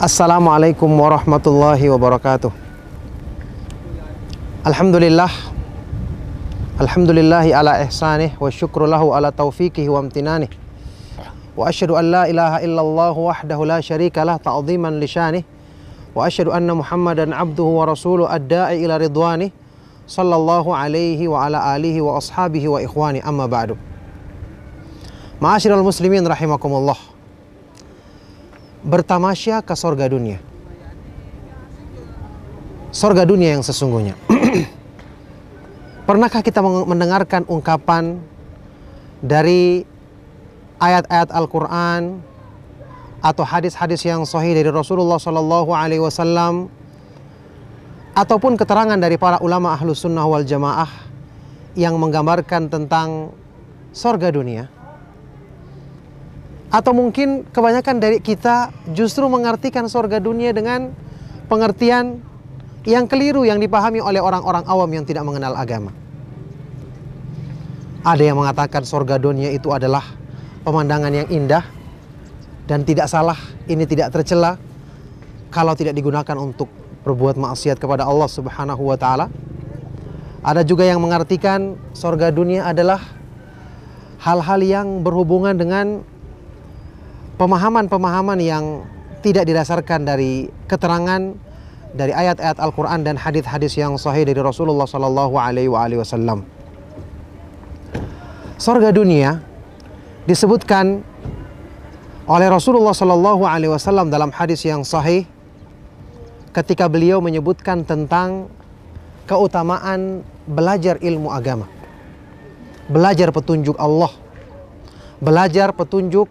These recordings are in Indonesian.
Assalamualaikum warahmatullahi wabarakatuh. Alhamdulillah Alhamdulillahi ala ihsanih wa syukru lahu ala taufiqihi wa amtinanih. Wa asyhadu an la ilaha illallah wahdahu la syarika lah ta'ziman li syanih. Wa asyhadu anna Muhammadan abduhu wa rasuluhu ad-da'i ila ridwanih. Sallallahu alaihi wa ala alihi wa ashabihi wa ikhwani, amma ba'du. Ma'asyiral muslimin rahimakumullah. Bertamasya ke sorga dunia. Sorga dunia yang sesungguhnya. Pernahkah kita mendengarkan ungkapan dari ayat-ayat Al-Quran atau hadis-hadis yang sahih dari Rasulullah Sallallahu Alaihi Wasallam ataupun keterangan dari para ulama Ahlus Sunnah wal Jamaah yang menggambarkan tentang sorga dunia? Atau mungkin kebanyakan dari kita justru mengartikan sorga dunia dengan pengertian yang keliru yang dipahami oleh orang-orang awam yang tidak mengenal agama. Ada yang mengatakan sorga dunia itu adalah pemandangan yang indah dan tidak salah, ini tidak tercela kalau tidak digunakan untuk berbuat maksiat kepada Allah Subhanahu wa taala. Ada juga yang mengartikan sorga dunia adalah hal-hal yang berhubungan dengan pemahaman-pemahaman yang tidak didasarkan dari keterangan dari ayat-ayat Al-Quran dan hadis-hadis yang sahih dari Rasulullah Sallallahu Alaihi Wasallam. Sorga dunia disebutkan oleh Rasulullah Sallallahu Alaihi Wasallam dalam hadis yang sahih ketika beliau menyebutkan tentang keutamaan belajar ilmu agama, belajar petunjuk Allah, belajar petunjuk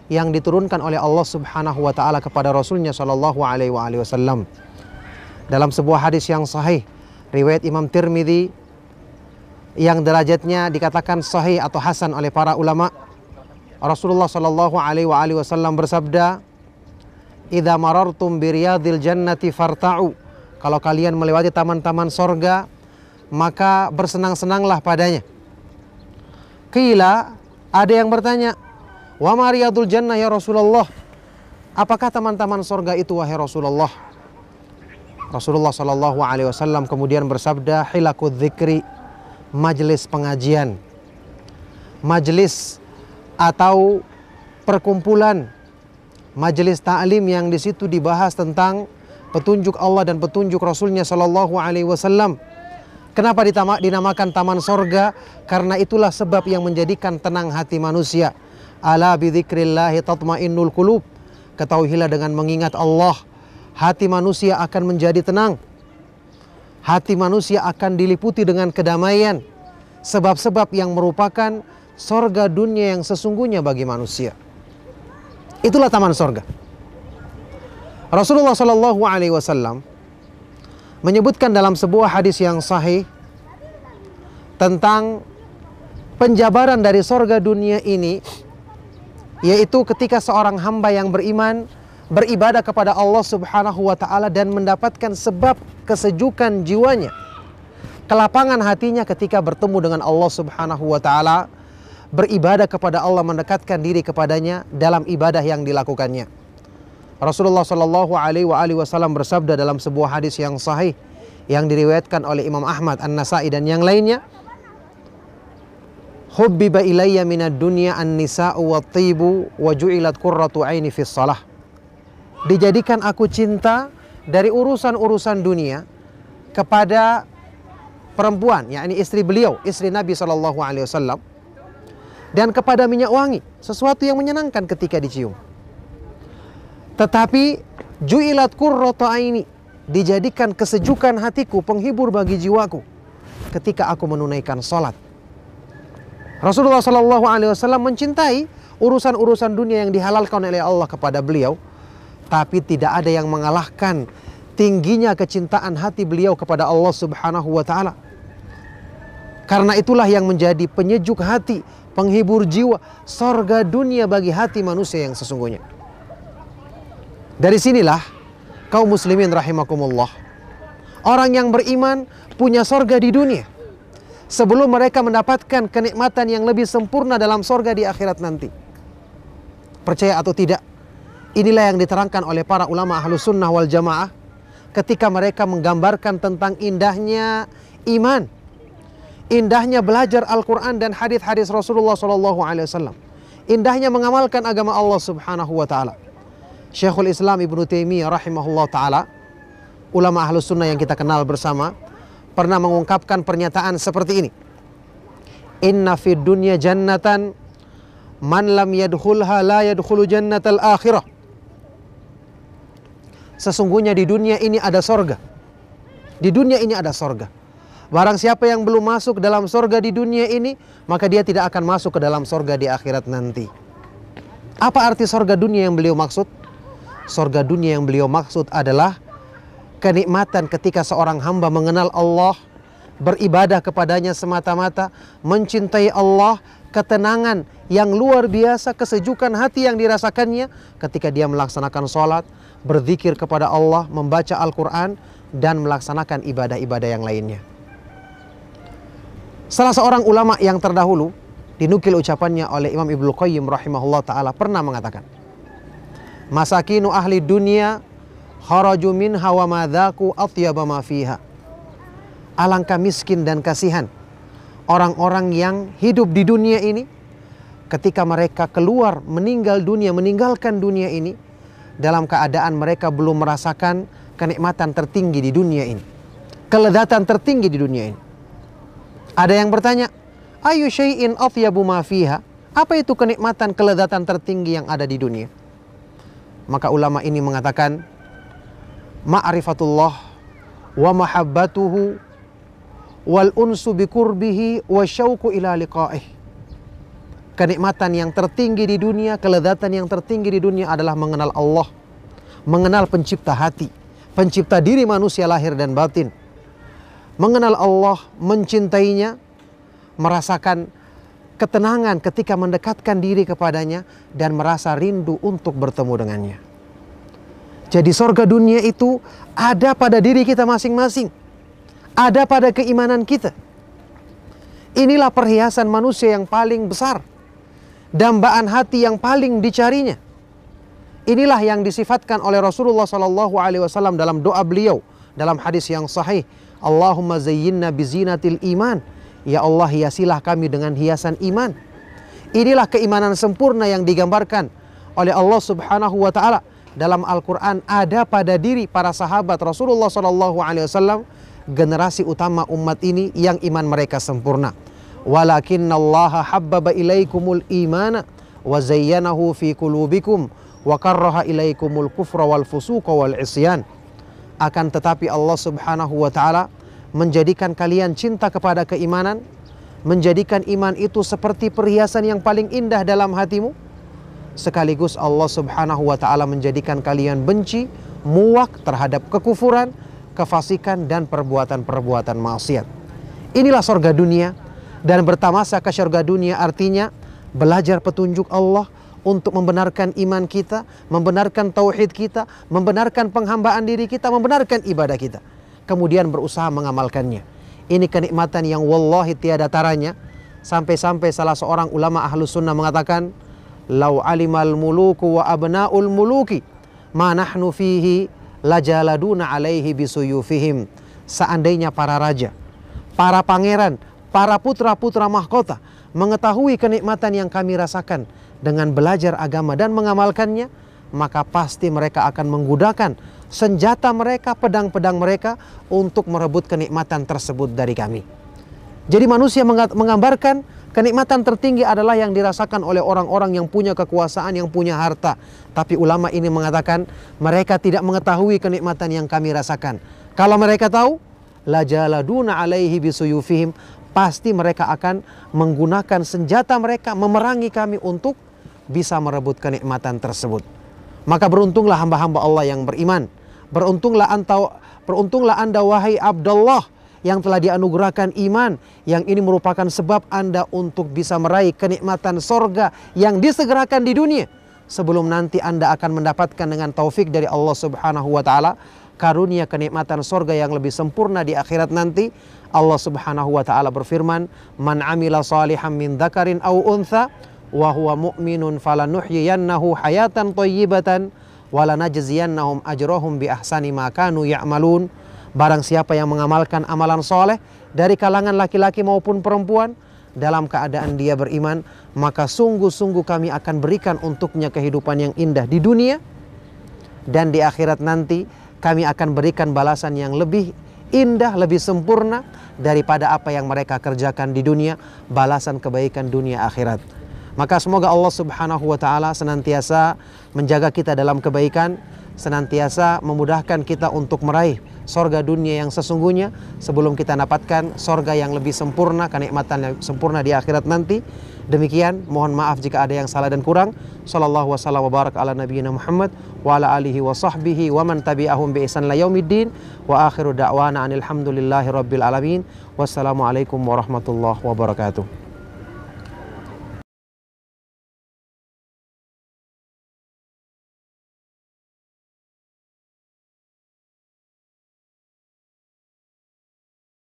yang diturunkan oleh Allah Subhanahu wa taala kepada Rasulnya Shallallahu alaihi wasallam. Dalam sebuah hadis yang sahih riwayat Imam Tirmidzi yang derajatnya dikatakan sahih atau hasan oleh para ulama, Rasulullah Shallallahu alaihi wasallam bersabda, "Idza marartum bi riyadil jannati farta'u." Kalau kalian melewati taman-taman sorga, maka bersenang-senanglah padanya. Qila, ada yang bertanya, "Wa ma riyadul jannah ya Rasulullah?" Apakah taman-taman sorga itu wahai Rasulullah? Rasulullah Sallallahu Alaihi Wasallam kemudian bersabda, "Hilakud dzikri," majelis pengajian, majelis atau perkumpulan, majelis ta'lim yang di situ dibahas tentang petunjuk Allah dan petunjuk Rasulnya Sallallahu Alaihi Wasallam. Kenapa dinamakan taman sorga? Karena itulah sebab yang menjadikan tenang hati manusia. Ala bidzikrillahi tatmainnul qulub. Ketahuilah dengan mengingat Allah, hati manusia akan menjadi tenang. Hati manusia akan diliputi dengan kedamaian. Sebab-sebab yang merupakan sorga dunia yang sesungguhnya bagi manusia. Itulah taman sorga. Rasulullah Sallallahu Alaihi Wasallam menyebutkan dalam sebuah hadis yang sahih tentang penjabaran dari sorga dunia ini, yaitu ketika seorang hamba yang beriman beribadah kepada Allah Subhanahu wa taala dan mendapatkan sebab kesejukan jiwanya, kelapangan hatinya ketika bertemu dengan Allah Subhanahu wa taala, beribadah kepada Allah, mendekatkan diri kepadanya dalam ibadah yang dilakukannya. Rasulullah Shallallahu Alaihi Wasallam bersabda dalam sebuah hadis yang sahih yang diriwayatkan oleh Imam Ahmad, An-Nasai dan yang lainnya, "Hubbiba ilayya minad dunya an-nisa'u wat-tibu wa ju'ilat qurratu 'aini fis shalah." Dijadikan aku cinta dari urusan-urusan dunia kepada perempuan, yakni istri beliau, istri Nabi sallallahu alaihi wasallam, dan kepada minyak wangi, sesuatu yang menyenangkan ketika dicium. Tetapi ju'ilat qurratu 'aini, dijadikan kesejukan hatiku, penghibur bagi jiwaku ketika aku menunaikan salat. Rasulullah Sallallahu Alaihi Wasallam mencintai urusan-urusan dunia yang dihalalkan oleh Allah kepada beliau, tapi tidak ada yang mengalahkan tingginya kecintaan hati beliau kepada Allah Subhanahu Wa Taala. Karena itulah yang menjadi penyejuk hati, penghibur jiwa, sorga dunia bagi hati manusia yang sesungguhnya. Dari sinilah kaum muslimin rahimakumullah, orang yang beriman punya sorga di dunia sebelum mereka mendapatkan kenikmatan yang lebih sempurna dalam sorga di akhirat nanti. Percaya atau tidak, Inilah yang diterangkan oleh para ulama Ahlus Sunnah wal Jamaah ketika mereka menggambarkan tentang indahnya iman, indahnya belajar Al-Quran dan hadis-hadis Rasulullah SAW, indahnya mengamalkan agama Allah Subhanahu wa Ta'ala. Syekhul Islam Ibnu Taimiyah rahimahullah ta'ala, ulama Ahlus Sunnah yang kita kenal bersama, pernah mengungkapkan pernyataan seperti ini: inna fid dunya jannatan man lam yadkhulha la yadkhulu jannatal akhirah. Sesungguhnya di dunia ini ada sorga. Di dunia ini ada sorga. Barang siapa yang belum masuk dalam sorga di dunia ini, maka dia tidak akan masuk ke dalam sorga di akhirat nanti. Apa arti sorga dunia yang beliau maksud? Sorga dunia yang beliau maksud adalah kenikmatan ketika seorang hamba mengenal Allah, beribadah kepadanya semata-mata, mencintai Allah, ketenangan yang luar biasa, kesejukan hati yang dirasakannya ketika dia melaksanakan sholat, berzikir kepada Allah, membaca Al-Quran, dan melaksanakan ibadah-ibadah yang lainnya. Salah seorang ulama yang terdahulu, dinukil ucapannya oleh Imam Ibnu Qayyim rahimahullah ta'ala, pernah mengatakan, masakinu ahli dunia kharaju minha wa madzaku atyaba ma fiha. Alangkah miskin dan kasihan orang-orang yang hidup di dunia ini ketika mereka keluar meninggal dunia, meninggalkan dunia ini dalam keadaan mereka belum merasakan kenikmatan tertinggi di dunia ini, kelezatan tertinggi di dunia ini. Ada yang bertanya, ayu syai'in athyabu ma fiha? Apa itu kenikmatan, kelezatan tertinggi yang ada di dunia? Maka ulama ini mengatakan, ma'rifatullah wa mahabbatuhu wal unsu biqurbihi wa syauqu ila liqa'ih. Kenikmatan yang tertinggi di dunia, kelezatan yang tertinggi di dunia adalah mengenal Allah, mengenal pencipta hati, pencipta diri manusia lahir dan batin. Mengenal Allah, mencintainya, merasakan ketenangan ketika mendekatkan diri kepadanya, dan merasa rindu untuk bertemu dengannya. Jadi sorga dunia itu ada pada diri kita masing-masing, ada pada keimanan kita. Inilah perhiasan manusia yang paling besar, dambaan hati yang paling dicarinya. Inilah yang disifatkan oleh Rasulullah SAW dalam doa beliau dalam hadis yang sahih, Allahumma zayyinna bizinatil iman. Ya Allah, hiasilah kami dengan hiasan iman. Inilah keimanan sempurna yang digambarkan oleh Allah Subhanahu wa Ta'ala dalam Al-Quran, ada pada diri para sahabat Rasulullah SAW, generasi utama umat ini yang iman mereka sempurna. Walakinnallaha habbaba ilaikumul imana wa zayyanahu fi qulubikum wa karraha ilaikumul kufra wal fusuqa wal isyan. Akan tetapi Allah Subhanahu wa Ta'ala menjadikan kalian cinta kepada keimanan, menjadikan iman itu seperti perhiasan yang paling indah dalam hatimu. Sekaligus Allah Subhanahu wa Ta'ala menjadikan kalian benci, muak terhadap kekufuran, kefasikan, dan perbuatan-perbuatan maksiat. Inilah surga dunia. Dan bertamasa ke surga dunia artinya belajar petunjuk Allah untuk membenarkan iman kita, membenarkan tauhid kita, membenarkan penghambaan diri kita, membenarkan ibadah kita, kemudian berusaha mengamalkannya. Ini kenikmatan yang wallahi tiada taranya. Sampai-sampai salah seorang ulama Ahlus Sunnah mengatakan, lau alimal muluku wa abna'ul muluki ma nahnu fihi lajaladuna alaihi bisuyufihim. Seandainya para raja, para pangeran, para putra-putra mahkota mengetahui kenikmatan yang kami rasakan dengan belajar agama dan mengamalkannya, maka pasti mereka akan menggunakan senjata mereka, pedang-pedang mereka untuk merebut kenikmatan tersebut dari kami. Jadi manusia menggambarkan kenikmatan tertinggi adalah yang dirasakan oleh orang-orang yang punya kekuasaan, yang punya harta. Tapi ulama ini mengatakan mereka tidak mengetahui kenikmatan yang kami rasakan. Kalau mereka tahu, lajaladuna alaihi bisuyufihim, pasti mereka akan menggunakan senjata mereka memerangi kami untuk bisa merebut kenikmatan tersebut. Maka beruntunglah hamba-hamba Allah yang beriman. Beruntunglah anda wahai Abdullah yang telah dianugerahkan iman, yang ini merupakan sebab anda untuk bisa meraih kenikmatan sorga yang disegerakan di dunia, sebelum nanti anda akan mendapatkan dengan taufik dari Allah Subhanahu wa Ta'ala karunia kenikmatan sorga yang lebih sempurna di akhirat nanti. Allah Subhanahu wa Ta'ala berfirman, man amila salihan min dzakarin aw untha wa huwa mu'minun falanuhyiyannahu hayatan thayyibatan wala najziyannahum ajrahum bi ahsani ma kanu ya'malun. Barang siapa yang mengamalkan amalan soleh dari kalangan laki-laki maupun perempuan dalam keadaan dia beriman, maka sungguh-sungguh kami akan berikan untuknya kehidupan yang indah di dunia, dan di akhirat nanti kami akan berikan balasan yang lebih indah, lebih sempurna daripada apa yang mereka kerjakan di dunia, balasan kebaikan dunia akhirat. Maka semoga Allah Subhanahu wa ta'ala senantiasa menjaga kita dalam kebaikan, senantiasa memudahkan kita untuk meraih sorga dunia yang sesungguhnya sebelum kita dapatkan sorga yang lebih sempurna, kenikmatan yang sempurna di akhirat nanti. Demikian, mohon maaf jika ada yang salah dan kurang. Sallallahu wasallam wa barak ala nabiyyina Muhammad wa ala alihi wa sahbihi wa man tabi'ahum bi ihsan ila yaumiddin wa akhiru da'wana anil hamdulillahi rabbil alamin. Wassalamualaikum warahmatullahi wabarakatuh.